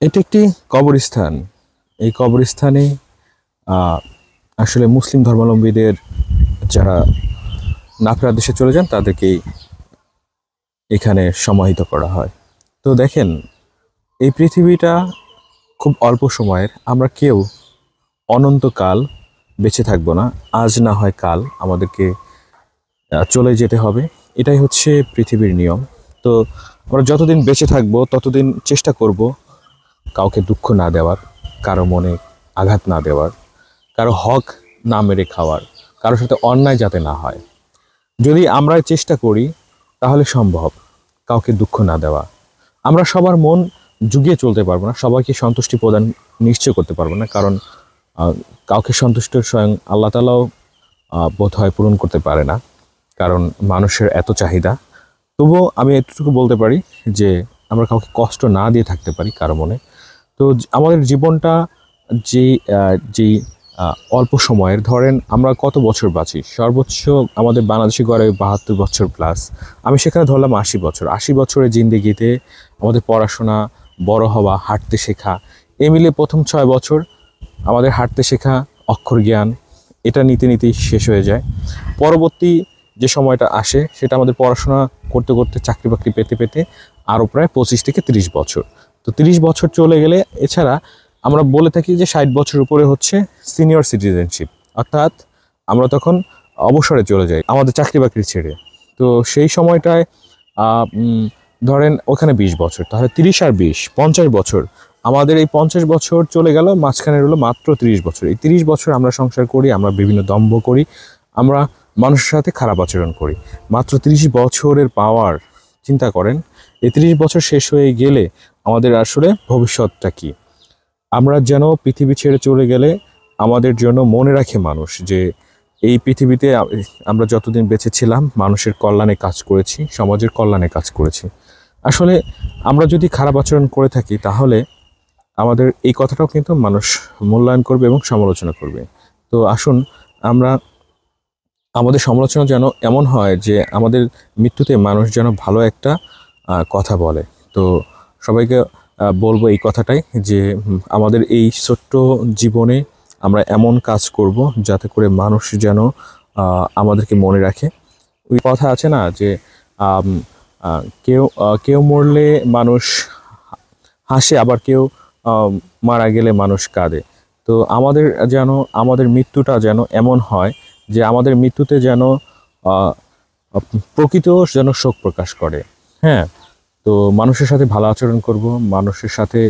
এটি একটি কবরস্থান। এই কবরস্থানে আহ, আসলে মুসলিম ধর্মাবলম্বীদের যারা নাফেরা দেশে চলে যান তাদেরকেই এখানে সমাহিত করা হয়। তো দেখেন, এই পৃথিবীটা খুব অল্প সময়ের। আমরা কেউ অনন্তকাল বেঁচে থাকবো না। আজ না হয় কাল আমাদেরকে চলে যেতে হবে। এটাই হচ্ছে পৃথিবীর নিয়ম। তো আমরা যতদিন বেঁচে থাকবো ততদিন চেষ্টা করব কাউকে দুঃখ না দেওয়ার, কারো মনে আঘাত না দেওয়ার, কারো হক না মেরে খাওয়ার, কারোর সাথে অন্যায় যাতে না হয়। যদি আমরা চেষ্টা করি তাহলে সম্ভব কাউকে দুঃখ না দেওয়া। আমরা সবার মন জুগিয়ে চলতে পারবো না, সবাইকে সন্তুষ্টি প্রদান নিশ্চয় করতে পারবো না, কারণ আহ, কাউকে সন্তুষ্ট স্বয়ং আল্লাহ তাআলাও বোধ হয় পূরণ করতে পারে না, কারণ মানুষের এত চাহিদা। তবুও আমি এতটুকু বলতে পারি যে আমরা কাউকে কষ্ট না দিয়ে থাকতে পারি কারো মনে। তো আমাদের জীবনটা যেই অল্প সময়ের, ধরেন আমরা কত বছর বাঁচি, সর্বোচ্চ আমাদের বাংলাদেশে গড়ে 72 বছর প্লাস। আমি সেখানে ধরলাম 80 বছর। 80 বছরের জিন্দেগিতে আমাদের পড়াশোনা, বড় হওয়া, হাঁটতে শেখা, এ মিলে প্রথম 6 বছর আমাদের হাঁটতে শেখা, অক্ষর জ্ঞান, এটা নিতে নিতেই শেষ হয়ে যায়। পরবর্তী যে সময়টা আসে সেটা আমাদের পড়াশোনা করতে করতে, চাকরি বাকরি পেতে পেতে আরও প্রায় 25 থেকে 30 বছর। তো 30 বছর চলে গেলে, এছাড়া আমরা বলে থাকি যে 60 বছর উপরে হচ্ছে সিনিয়র সিটিজেনশিপ, অর্থাৎ আমরা তখন অবসরে চলে যাই আমাদের চাকরি বাকরি ছেড়ে। তো সেই সময়টায় ধরেন ওখানে 20 বছর, তাহলে 30 আর 20 50 বছর। আমাদের এই 50 বছর চলে গেল, মাঝখানে রইলো মাত্র 30 বছর। এই 30 বছর আমরা সংসার করি, আমরা বিভিন্ন দম্ভ করি, আমরা মানুষের সাথে খারাপ আচরণ করি। মাত্র 30 বছরের পাওয়ার চিন্তা করেন। এই 30 বছর শেষ হয়ে গেলে আমাদের আসলে ভবিষ্যৎটা কি? আমরা যেন পৃথিবী ছেড়ে চলে গেলে আমাদের জন্য মনে রাখে মানুষ যে এই পৃথিবীতে আমরা যতদিন বেঁচে ছিলাম মানুষের কল্যাণে কাজ করেছি, সমাজের কল্যাণে কাজ করেছি। আসলে আমরা যদি খারাপ আচরণ করে থাকি তাহলে আমাদের এই কথাটাও কিন্তু মানুষ মূল্যায়ন করবে এবং সমালোচনা করবে। তো আসুন, আমরা আমাদের সমালোচনা যেন এমন হয় যে আমাদের মৃত্যুতে মানুষ যেন ভালো একটা কথা বলে। তো সবাইকে বলবো এই কথাটাই যে আমাদের এই ছোট্ট জীবনে আমরা এমন কাজ করব যাতে করে মানুষ যেন আমাদেরকে মনে রাখে। ওই কথা আছে না যে আম, কেউ কেউ মরলে মানুষ হাসে, আবার কেউ মারা গেলে মানুষ কাঁদে। তো আমাদের যেন, আমাদের মৃত্যুটা যেন এমন হয় যে আমাদের মৃত্যুতে যেন আহ, প্রকৃত যেন শোক প্রকাশ করে। হ্যাঁ, তো মানুষের সাথে ভালো আচরণ করব, মানুষের সাথে